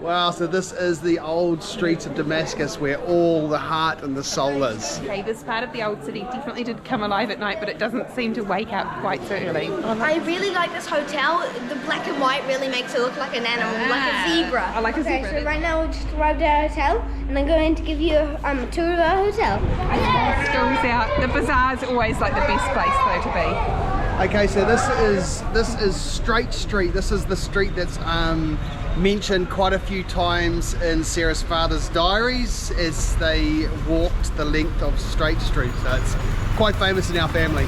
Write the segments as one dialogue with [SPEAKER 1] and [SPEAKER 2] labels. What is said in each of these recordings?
[SPEAKER 1] Wow, so this is the old streets of Damascus where all the heart and the soul is.
[SPEAKER 2] Okay, this part of the old city definitely did come alive at night, but it doesn't seem to wake up quite so early.
[SPEAKER 3] I really like this hotel. The black and white really makes it look like an animal, like a zebra.
[SPEAKER 2] I like a zebra.
[SPEAKER 3] Okay, so right now we just arrived at our hotel, and I'm going to give you a tour of our hotel.
[SPEAKER 2] School's out. The bazaar's always like the best place though to be.
[SPEAKER 1] Okay, so this is Straight Street. This is the street that's mentioned quite a few times in Sarah's father's diaries as they walked the length of Straight Street. So it's quite famous in our family.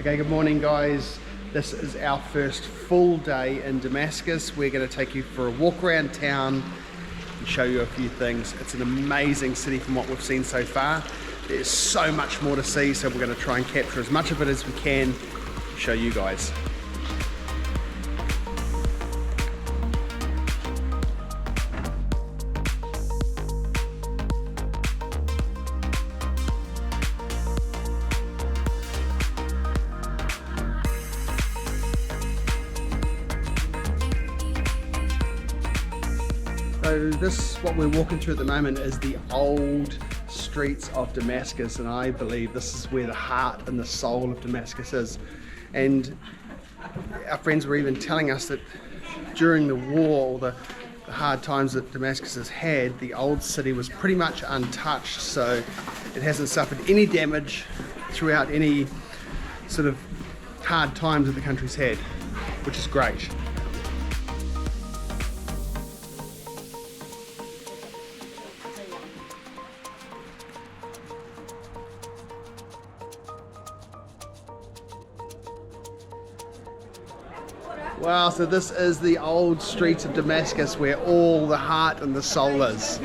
[SPEAKER 1] Okay, good morning guys. This is our first full day in Damascus. We're going to take you for a walk around town and show you a few things. It's an amazing city from what we've seen so far. There's so much more to see, so we're going to try and capture as much of it as we can to show you guys. So this, what we're walking through at the moment, is the old streets of Damascus, and I believe this is where the heart and the soul of Damascus is. And our friends were even telling us that during the war, the hard times that Damascus has had, the old city was pretty much untouched, so it hasn't suffered any damage throughout any sort of hard times that the country's had, which is great. Wow, so this is the old streets of Damascus where all the heart and the soul is.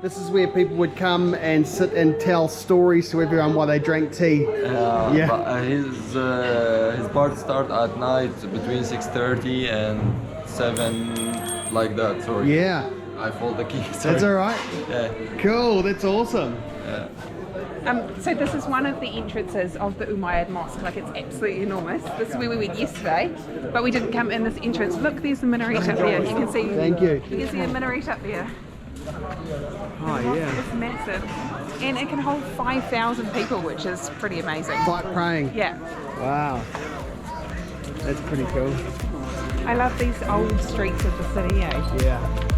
[SPEAKER 1] This is where people would come and sit and tell stories to everyone while they drank tea.
[SPEAKER 4] Yeah. But his part start at night between 6:30 and 7, like that. Sorry.
[SPEAKER 1] Yeah.
[SPEAKER 4] I fold the key. Sorry.
[SPEAKER 1] That's all right.
[SPEAKER 4] Yeah.
[SPEAKER 1] Cool, that's awesome.
[SPEAKER 4] Yeah.
[SPEAKER 2] So this is one of the entrances of the Umayyad Mosque. Like, it's absolutely enormous. This is where we went yesterday, but we didn't come in this entrance. Look, there's the minaret up there. You can see.
[SPEAKER 1] Thank you.
[SPEAKER 2] You can see a minaret up there.
[SPEAKER 1] Oh yeah.
[SPEAKER 2] It's massive, and it can hold 5,000 people, which is pretty amazing.
[SPEAKER 1] Like praying.
[SPEAKER 2] Yeah.
[SPEAKER 1] Wow. That's pretty cool.
[SPEAKER 2] I love these old streets of the city, eh?
[SPEAKER 1] Yeah.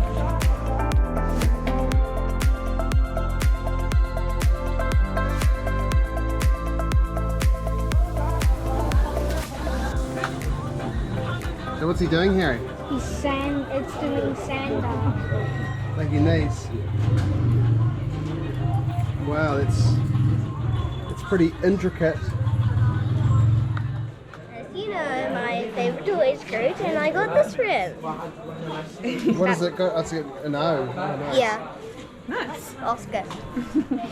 [SPEAKER 1] So what's he doing, Harry?
[SPEAKER 3] It's doing sand art.
[SPEAKER 1] Like your knees. Wow, it's pretty intricate.
[SPEAKER 3] As you know, my favourite toy is Groot, and I got this for him.
[SPEAKER 1] What is it got? That's an O.
[SPEAKER 3] Yeah,
[SPEAKER 2] Nice.
[SPEAKER 3] Oscar.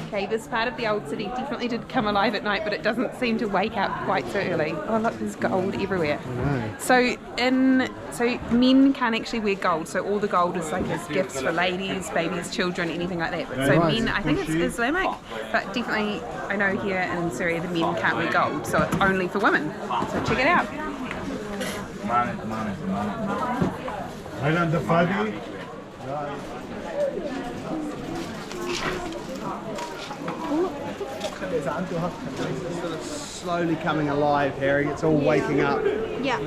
[SPEAKER 2] Okay, this part of the old city definitely did come alive at night, but it doesn't seem to wake up quite so early. Oh look, there's gold everywhere. So men can't actually wear gold, so all the gold is like as gifts for ladies, babies, children, anything like that. But so men, I think it's Islamic, but definitely I know here in Syria the men can't wear gold, so it's only for women. So check it out.
[SPEAKER 5] Island of Fadi.
[SPEAKER 1] It's sort of slowly coming alive, Harry. It's all waking up.
[SPEAKER 3] Yeah.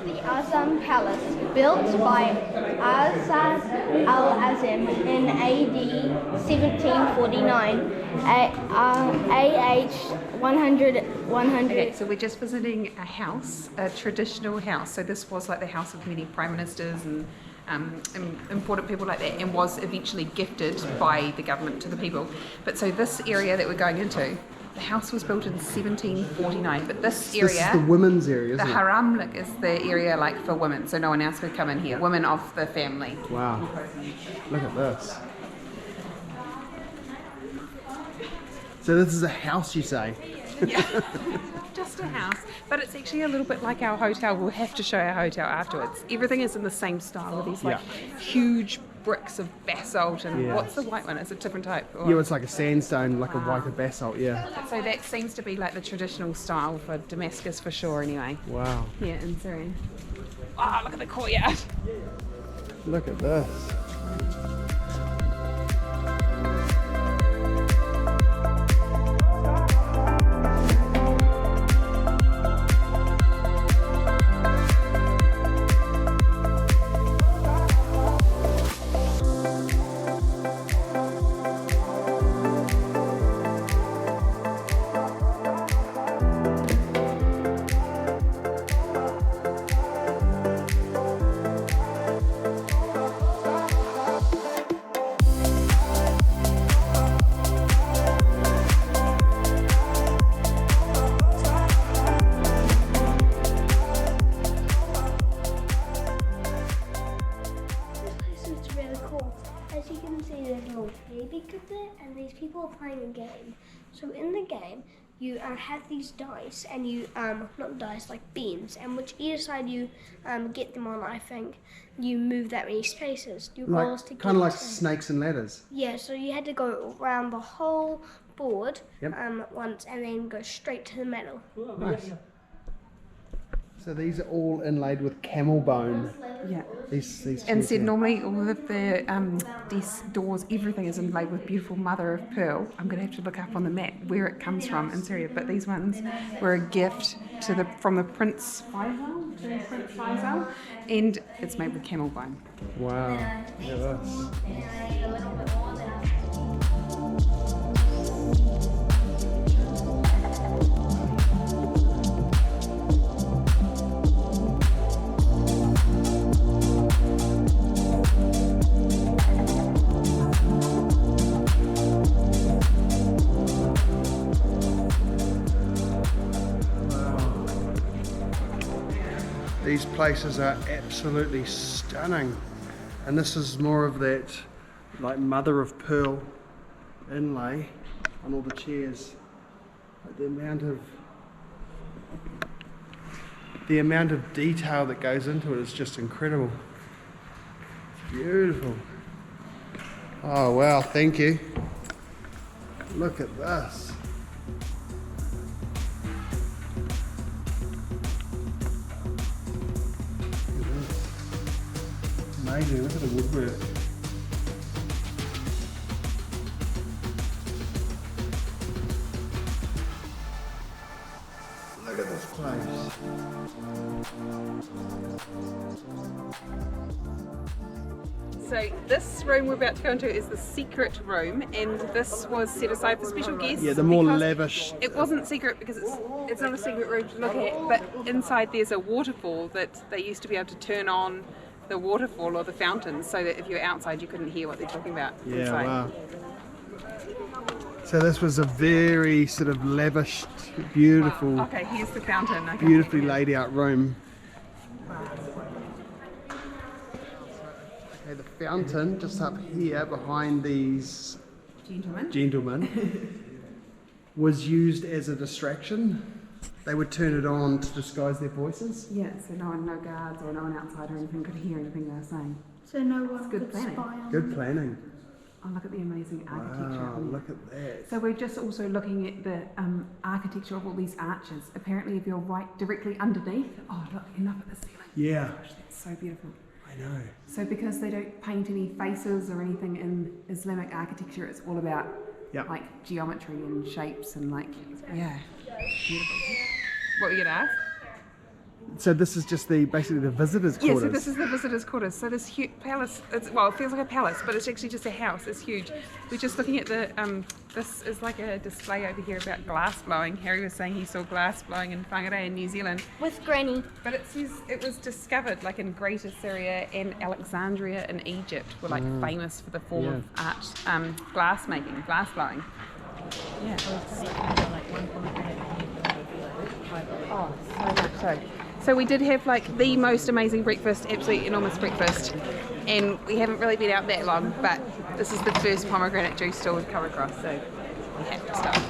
[SPEAKER 3] The Azam Palace, built by Azaz al-Azim in AD 1749, AH 100.
[SPEAKER 2] Okay, so we're just visiting a house, a traditional house. So this was like the house of many prime ministers and important people like that, and was eventually gifted by the government to the people. But so this area that we're going into The house was built in 1749, but this
[SPEAKER 1] This is
[SPEAKER 2] area,
[SPEAKER 1] the women's area,
[SPEAKER 2] the
[SPEAKER 1] isn't it?
[SPEAKER 2] haram is the area like for women, so no one else could come in here. Women of the family.
[SPEAKER 1] Wow. Look at this. So this is a house, you say?
[SPEAKER 2] Yeah, just a house, but it's actually a little bit like our hotel. We'll have to show our hotel afterwards. Everything is in the same style with these like huge bricks of basalt, and
[SPEAKER 1] Yeah.
[SPEAKER 2] what's the white one? It's a different type. Or-
[SPEAKER 1] Yeah, it's like a sandstone, like a white basalt, yeah.
[SPEAKER 2] So that seems to be like the traditional style for Damascus for sure anyway.
[SPEAKER 1] Wow.
[SPEAKER 2] Yeah, in Syria. Oh, look at the courtyard.
[SPEAKER 1] Look at this.
[SPEAKER 3] It's really cool. As you can see, there's a little baby kid there, and these people are playing a game. So in the game, you have these dice, and you not dice, like beams, and which either side you get them on, I think you move that many spaces. Your goal is to
[SPEAKER 1] Like, kind of
[SPEAKER 3] get
[SPEAKER 1] like
[SPEAKER 3] to-
[SPEAKER 1] snakes and ladders.
[SPEAKER 3] Yeah, so you had to go around the whole board
[SPEAKER 1] Yep.
[SPEAKER 3] once, and then go straight to the middle.
[SPEAKER 1] Nice. So these are all inlaid with camel bone.
[SPEAKER 2] Yeah.
[SPEAKER 1] These
[SPEAKER 2] And
[SPEAKER 1] chairs
[SPEAKER 2] said
[SPEAKER 1] here.
[SPEAKER 2] normally all of the these doors, everything is inlaid with beautiful mother of pearl. I'm going to have to look up on the map where it comes from in Syria, but these ones were a gift to from the Prince Faisal, to Prince Faisal, and it's made with camel bone.
[SPEAKER 1] Wow. Look at this. These places are absolutely stunning, and this is more of that like mother of pearl inlay on all the chairs. Like the amount of detail that goes into it is just incredible. It's beautiful. Oh wow, thank you. Look at this. Amazing, look at the woodwork. Look at this place.
[SPEAKER 2] So this room we're about to go into is the secret room, and this was set aside for special guests.
[SPEAKER 1] Yeah, the more
[SPEAKER 2] because
[SPEAKER 1] lavish.
[SPEAKER 2] It wasn't secret because it's not a secret room to look at, but inside there's a waterfall that they used to be able to turn on the waterfall or the fountain so that if you're outside you couldn't hear what they're talking about
[SPEAKER 1] Yeah,
[SPEAKER 2] inside.
[SPEAKER 1] wow. So this was a very sort of lavish, beautiful,
[SPEAKER 2] Wow. Okay, here's the fountain. Okay.
[SPEAKER 1] beautifully laid out room. Okay, the fountain just up here behind these gentlemen was used as a distraction. They would turn it on to disguise their voices.
[SPEAKER 2] Yeah, so no guards or no one outside or anything could hear anything they were saying.
[SPEAKER 3] So no one
[SPEAKER 2] good
[SPEAKER 3] could
[SPEAKER 2] planning.
[SPEAKER 3] spy on
[SPEAKER 1] Good planning.
[SPEAKER 2] Oh, look at the amazing architecture.
[SPEAKER 1] Wow, look at that.
[SPEAKER 2] So we're just also looking at the architecture of all these arches. Apparently if you're right directly underneath, oh look, and up at the ceiling.
[SPEAKER 1] Yeah,
[SPEAKER 2] Gosh, that's so beautiful.
[SPEAKER 1] I know.
[SPEAKER 2] So because they don't paint any faces or anything in Islamic architecture, it's all about
[SPEAKER 1] Yep.
[SPEAKER 2] like geometry and shapes and like, yeah, beautiful. What were you gonna ask?
[SPEAKER 1] So this is just basically the visitors'
[SPEAKER 2] Yeah,
[SPEAKER 1] quarters.
[SPEAKER 2] so this is the visitors' quarters. So this huge palace, well, it feels like a palace, but it's actually just a house. It's huge. We're just looking at the, this is like a display over here about glass blowing. Harry was saying he saw glass blowing in Whangarei in New Zealand.
[SPEAKER 3] with Granny.
[SPEAKER 2] But it says it was discovered like in Greater Syria and Alexandria in Egypt were like famous for the form of art, glass making, glass blowing. Yeah. Oh, so much so. So we did have like the most amazing breakfast, absolutely enormous breakfast, and we haven't really been out that long, but this is the first pomegranate juice stall we've come across, so we have to stop.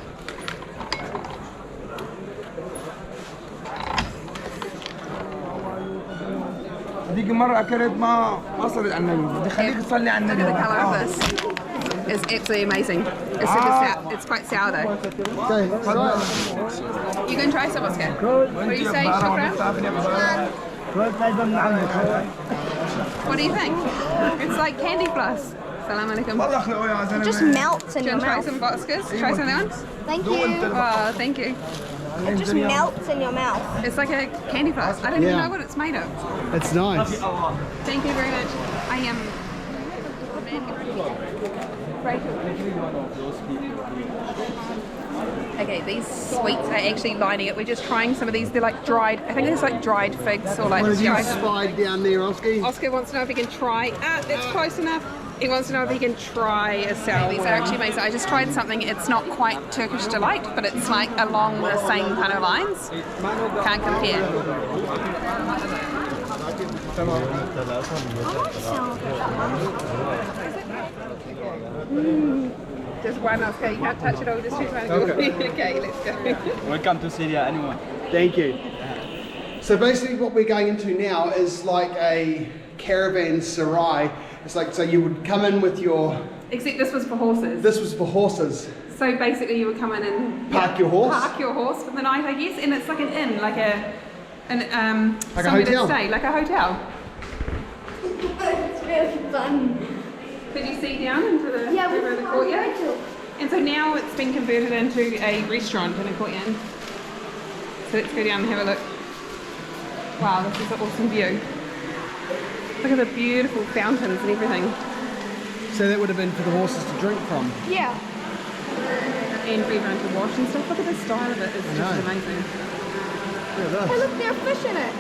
[SPEAKER 5] هذيك مرة أكلت ما صارت على النبي بدي خليك تصلي على
[SPEAKER 2] Look
[SPEAKER 5] النبي.
[SPEAKER 2] at the colour of this. It's absolutely amazing. It's super sour. It's quite sour though.
[SPEAKER 1] Okay,
[SPEAKER 2] You can try some, Oscar. What do you say, Shukran? What do you think? It's like candy floss. Salam alaikum.
[SPEAKER 5] والله خلقوا يا زلمة.
[SPEAKER 3] It just melts in
[SPEAKER 2] Do you
[SPEAKER 3] your
[SPEAKER 2] want to try
[SPEAKER 3] mouth.
[SPEAKER 2] some vodkas? Try some of that one?
[SPEAKER 3] Thank you.
[SPEAKER 2] Oh, thank you.
[SPEAKER 3] It just melts in your mouth.
[SPEAKER 2] It's like a candy floss. I don't even
[SPEAKER 1] Yeah.
[SPEAKER 2] know what it's made of.
[SPEAKER 1] it's nice.
[SPEAKER 2] Thank you very much. I am. Okay, these sweets are actually lining it. We're just trying some of these. They're like dried. I think it's like dried figs or like.
[SPEAKER 1] What have you
[SPEAKER 2] dried-
[SPEAKER 1] spied down there, Oski?
[SPEAKER 2] Oscar wants to know if he can try. That's close enough. He wants to know if he can try a sour. These are actually amazing. I just tried something. It's not quite Turkish delight, but it's like along the same kind of lines. Can't compare. Just one, Oscar. You can't touch it all. Just choose one. Okay, let's go.
[SPEAKER 6] Welcome to Syria, anyone.
[SPEAKER 1] Thank you. So basically what we're going into now is like a caravanserai. It's like, so you would come in with your,
[SPEAKER 2] Except this was for horses.
[SPEAKER 1] this was for horses.
[SPEAKER 2] So basically, you would come in and
[SPEAKER 1] Park your horse?
[SPEAKER 2] Park your horse for the night, I guess, and it's like an inn, like a
[SPEAKER 1] Like a
[SPEAKER 2] somewhere
[SPEAKER 1] hotel?
[SPEAKER 2] to stay, like a hotel.
[SPEAKER 3] It's really fun.
[SPEAKER 2] Could you see down into the
[SPEAKER 3] Yeah, we
[SPEAKER 2] over the courtyard? And so now it's been converted into a restaurant in a courtyard. So let's go down and have a look. Wow, this is an awesome view. Look at the beautiful fountains and everything.
[SPEAKER 1] So that would have been for the horses to drink from.
[SPEAKER 3] Yeah.
[SPEAKER 2] And for everyone to wash and stuff. Look at the style of it, it's just
[SPEAKER 1] know.
[SPEAKER 2] amazing.
[SPEAKER 1] Look at
[SPEAKER 3] Hey,
[SPEAKER 1] this.
[SPEAKER 3] look, there are fish in it.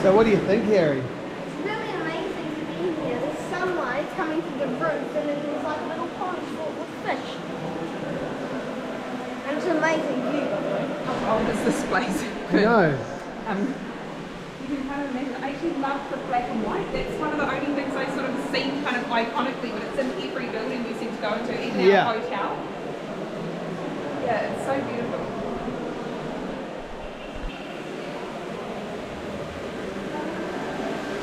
[SPEAKER 1] So what do you think, Harry?
[SPEAKER 3] It's really amazing to be here. The sunlight coming through the roof, and then there's like little ponds full with fish. And it's an amazing view.
[SPEAKER 2] Oh, this place.
[SPEAKER 1] No.
[SPEAKER 2] You can kind of imagine, I actually love the black and white. That's one of the only things I sort of see kind of iconically, but it's in every building we seem to go into, even
[SPEAKER 1] Yeah.
[SPEAKER 2] our hotel. Yeah, it's so beautiful.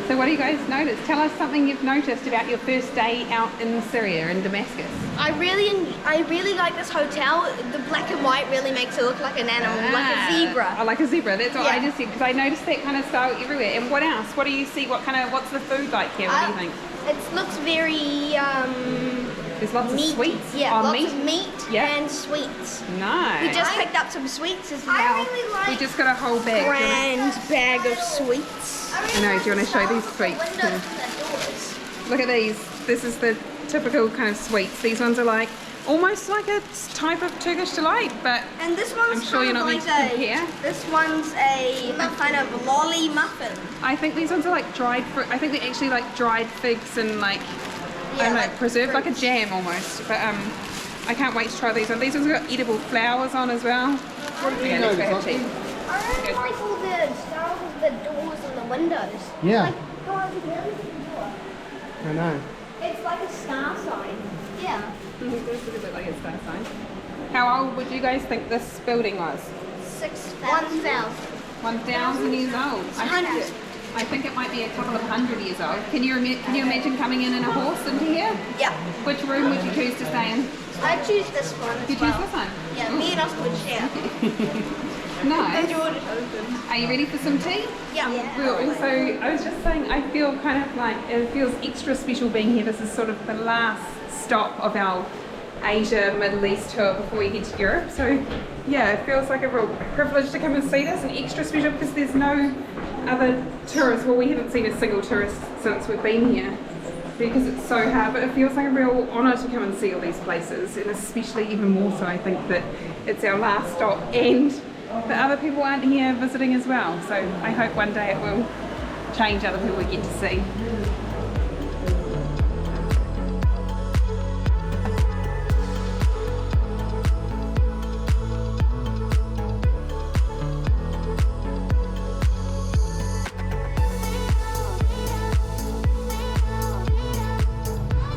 [SPEAKER 2] So what do you guys notice? Tell us something you've noticed about your first day out in Syria, in Damascus.
[SPEAKER 3] I really like this hotel. The black and white really makes it look like an animal, like a zebra.
[SPEAKER 2] Oh, like a zebra. That's what I
[SPEAKER 3] Yeah.
[SPEAKER 2] just said, because I noticed that kind of style everywhere. And what else? What do you see? What's the food like here? What do you think?
[SPEAKER 3] It looks very
[SPEAKER 2] There's lots
[SPEAKER 3] meat.
[SPEAKER 2] of sweets.
[SPEAKER 3] Yeah,
[SPEAKER 2] Oh,
[SPEAKER 3] lots
[SPEAKER 2] meat.
[SPEAKER 3] of meat
[SPEAKER 2] Yeah.
[SPEAKER 3] and sweets.
[SPEAKER 2] Nice.
[SPEAKER 3] We just picked up some sweets as well.
[SPEAKER 2] I really like. We just got a whole bag.
[SPEAKER 3] Grand bag of sweets.
[SPEAKER 2] I know. Do you want to show these sweets? Look at these. This is the typical kind of sweets. These ones are like almost like a type of Turkish delight, but
[SPEAKER 3] And this one's
[SPEAKER 2] I'm sure you're not
[SPEAKER 3] kind
[SPEAKER 2] meant
[SPEAKER 3] of
[SPEAKER 2] to
[SPEAKER 3] like
[SPEAKER 2] compare.
[SPEAKER 3] this one's a kind of lolly muffin.
[SPEAKER 2] I think these ones are like dried fruit. I think they're actually like dried figs and like I
[SPEAKER 3] Yeah,
[SPEAKER 2] don't know,
[SPEAKER 3] like
[SPEAKER 2] preserved like a
[SPEAKER 3] fruits.
[SPEAKER 2] jam almost. But I can't wait to try these ones. These ones have got edible flowers on as well. Okay, let's go have tea.
[SPEAKER 3] I really like all the styles of the doors and the windows.
[SPEAKER 1] Yeah.
[SPEAKER 3] Like, oh, I can really see the door.
[SPEAKER 1] I know.
[SPEAKER 3] It's like a star sign. Yeah.
[SPEAKER 2] This looks a bit like a star sign. How old would you guys think this building was?
[SPEAKER 3] 1,000.
[SPEAKER 2] 1,000 years old. I think it might be a couple of hundred years old. Can you imagine coming in a horse into here?
[SPEAKER 3] Yeah.
[SPEAKER 2] Which room would you choose to stay in?
[SPEAKER 3] I choose this one as
[SPEAKER 2] You choose
[SPEAKER 3] well.
[SPEAKER 2] this one?
[SPEAKER 3] Yeah, me and Oscar would share.
[SPEAKER 2] Nice. Are you ready for some tea?
[SPEAKER 3] Yeah.
[SPEAKER 2] Well, so I was just saying, I feel kind of like it feels extra special being here. This is sort of the last stop of our Asia, Middle East tour before we head to Europe. So yeah, it feels like a real privilege to come and see this, and extra special because there's no other tourists. Well, we haven't seen a single tourist since we've been here because it's so hard, but it feels like a real honour to come and see all these places, and especially even more so I think that it's our last stop, and but other people aren't here visiting as well. So I hope one day it will change, other people we get to see.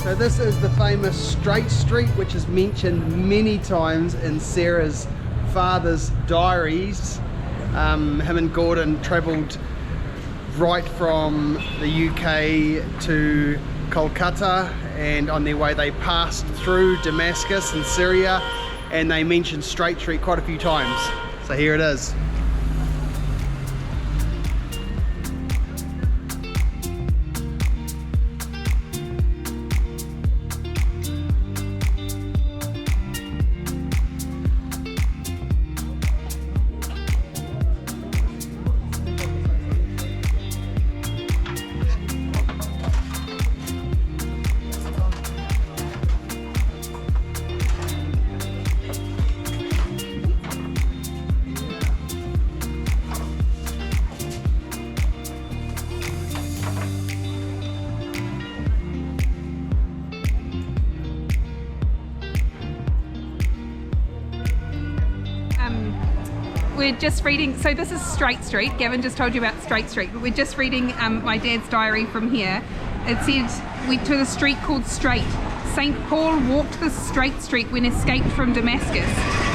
[SPEAKER 1] So this is the famous Straight Street, which is mentioned many times in Sarah's father's diaries. Him and Gordon travelled right from the UK to Kolkata, and on their way they passed through Damascus in Syria, and they mentioned Straight Street quite a few times. So here it is.
[SPEAKER 2] We're just reading, so this is Straight Street. Gavin just told you about Straight Street, but we're just reading my dad's diary from here. It said, we to the street called Straight. St. Paul walked the Straight Street when escaped from Damascus.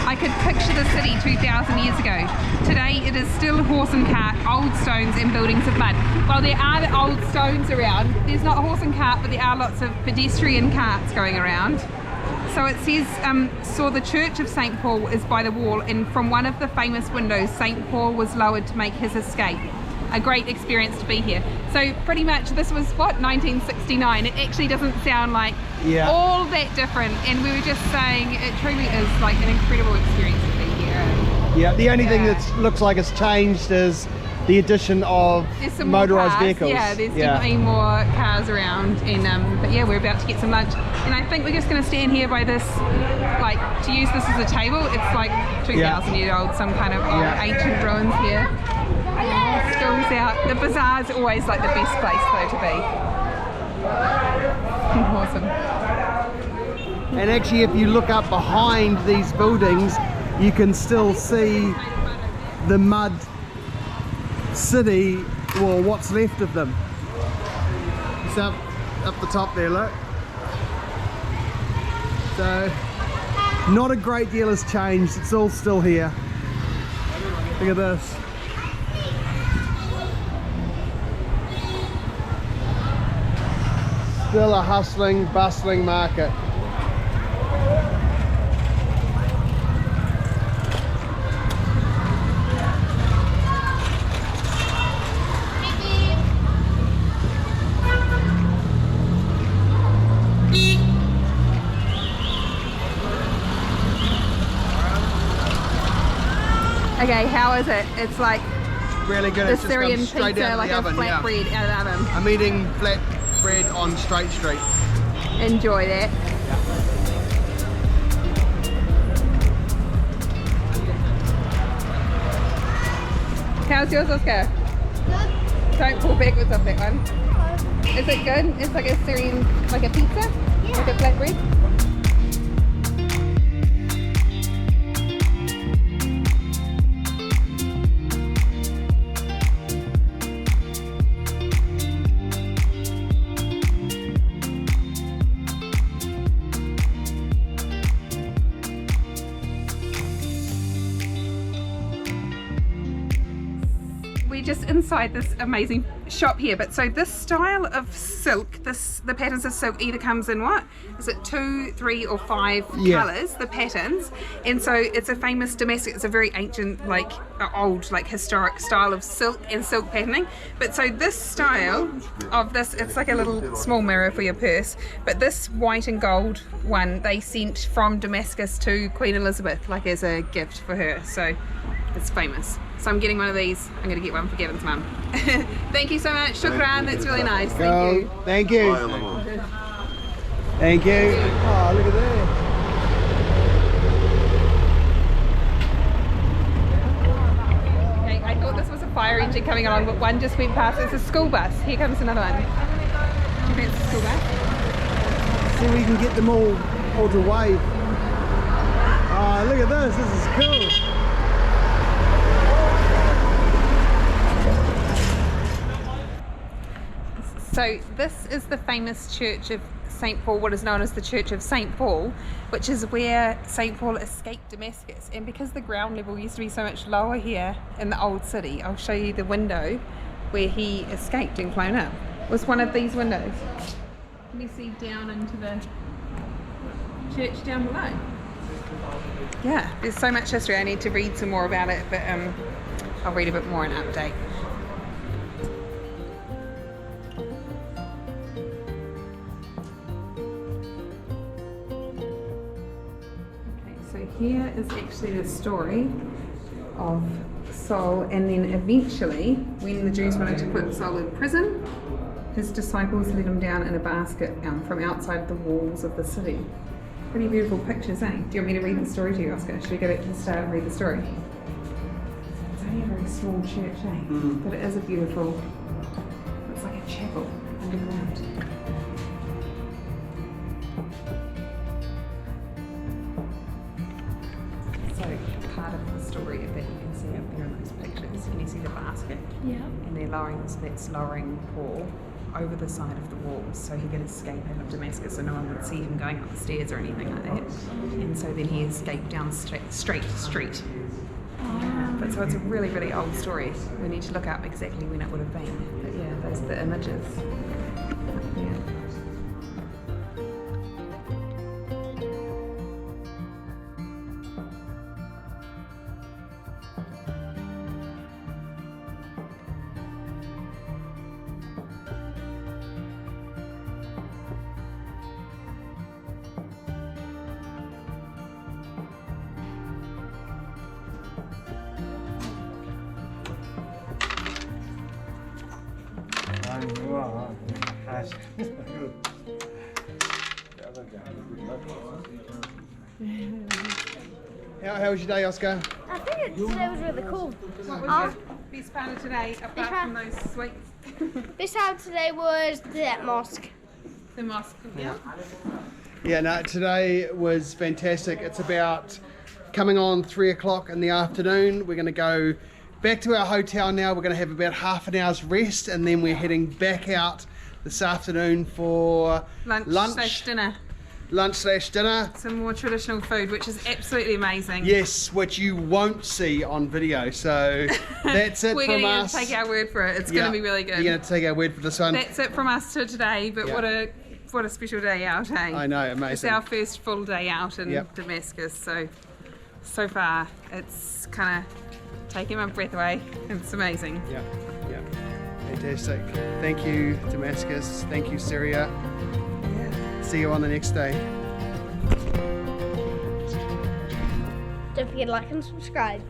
[SPEAKER 2] I could picture the city 2,000 years ago. Today it is still horse and cart, old stones and buildings of mud. Well, there are the old stones around. There's not a horse and cart, but there are lots of pedestrian carts going around. So it says, saw the church of St. Paul is by the wall, and from one of the famous windows, St. Paul was lowered to make his escape. A great experience to be here. So pretty much this was, what, 1969. It actually doesn't sound like all that different, and we were just saying it truly is like an incredible experience to be here.
[SPEAKER 1] Yeah, the only thing that looks like it's changed is the addition of motorised vehicles.
[SPEAKER 2] Yeah, there's definitely more cars around, and but yeah, we're about to get some lunch, and I think we're just going to stand here by this, like, to use this as a table. It's like 2,000 years old, some kind of old ancient ruins here. Schools out. The bazaar's always like the best place though to be. Awesome.
[SPEAKER 1] And actually, if you look up behind these buildings, you can still see the mud city, or what's left of them. It's up the top there, look. So not a great deal has changed, it's all still here. Look at this. Still a hustling, bustling market.
[SPEAKER 2] Okay, how is it? It's like
[SPEAKER 1] really good.
[SPEAKER 2] The
[SPEAKER 1] it's
[SPEAKER 2] Syrian
[SPEAKER 1] just straight
[SPEAKER 2] pizza,
[SPEAKER 1] out
[SPEAKER 2] like
[SPEAKER 1] of
[SPEAKER 2] a
[SPEAKER 1] the oven,
[SPEAKER 2] flatbread out of the oven.
[SPEAKER 1] I'm eating flatbread on Straight Street.
[SPEAKER 2] Enjoy that. How's yours, Oscar? Good. Don't pull backwards off that one. Is it good? It's like a Syrian, like a pizza? Yeah. Like a flatbread? Just inside this amazing shop here, but so this style of silk, the patterns of silk either comes in what is it, 2, 3 or 5 colors, the patterns, and so it's a famous Damascus, it's a very ancient, like old, like historic style of silk and silk patterning. But so this style of this, it's like a little small mirror for your purse, but this white and gold one they sent from Damascus to Queen Elizabeth, like as a gift for her, so it's famous. So I'm getting one of these. I'm going to get one for Gavin's mum. Thank you so much. Shukran. That's really nice. Thank you.
[SPEAKER 1] Thank you. Thank you. Oh, look at that.
[SPEAKER 2] fire engine coming along, but one just went past. It's a school bus. Here comes another one. You think it's a school bus?
[SPEAKER 1] See if we can get them all to wave. Oh, look at this. This is cool.
[SPEAKER 2] So this is the famous church of St. Paul, what is known as the Church of St. Paul, which is where St. Paul escaped Damascus. And because the ground level used to be so much lower here in the old city, I'll show you the window where he escaped and flown up. It was one of these windows. Can you see down into the church down below? Yeah, there's so much history. I need to read some more about it, but I'll read a bit more in update. Here is actually the story of Saul, and then eventually, when the Jews wanted to put Saul in prison, his disciples let him down in a basket from outside the walls of the city. Pretty beautiful pictures, eh? Do you want me to read the story to you, Oscar? Should we go back to the start and read the story? It's only a very small church, eh? But it is a beautiful, it's like a chapel underground. Part of the story that you can see up there in those pictures. Can you see the basket?
[SPEAKER 3] Yeah.
[SPEAKER 2] And they're lowering, so that's lowering Paul over the side of the walls so he could escape out of Damascus, so no one would see him going up the stairs or anything like that. And so then he escaped down straight street. Yeah, but so it's a really, really old story. We need to look up exactly when it would have been. But yeah, those are the images. Yeah.
[SPEAKER 1] How was your day, Oscar?
[SPEAKER 3] I think today was really cool.
[SPEAKER 2] What was your best part of today, apart from those sweets?
[SPEAKER 3] This time today was the mosque.
[SPEAKER 2] The mosque, yeah.
[SPEAKER 1] Yeah, no, today was fantastic. It's about coming on 3 o'clock in the afternoon. We're going to go back to our hotel now. We're going to have about half an hour's rest, and then we're heading back out this afternoon for
[SPEAKER 2] Lunch/dinner.
[SPEAKER 1] Lunch/dinner.
[SPEAKER 2] Some more traditional food, which is absolutely amazing.
[SPEAKER 1] Yes, which you won't see on video. So that's it
[SPEAKER 2] We're
[SPEAKER 1] from
[SPEAKER 2] going
[SPEAKER 1] us.
[SPEAKER 2] to take our word for it. It's going to be really good.
[SPEAKER 1] You're going to take our word for this one.
[SPEAKER 2] That's it from us to today, but
[SPEAKER 1] Yeah.
[SPEAKER 2] what a special day out, eh?
[SPEAKER 1] I know,
[SPEAKER 2] It's
[SPEAKER 1] amazing.
[SPEAKER 2] our first full day out in
[SPEAKER 1] Yep.
[SPEAKER 2] Damascus, so far it's kind of taking my breath away. It's amazing.
[SPEAKER 1] Yeah, yeah, fantastic. Thank you, Damascus. Thank you, Syria. See you on the next day.
[SPEAKER 3] Don't forget to like and subscribe.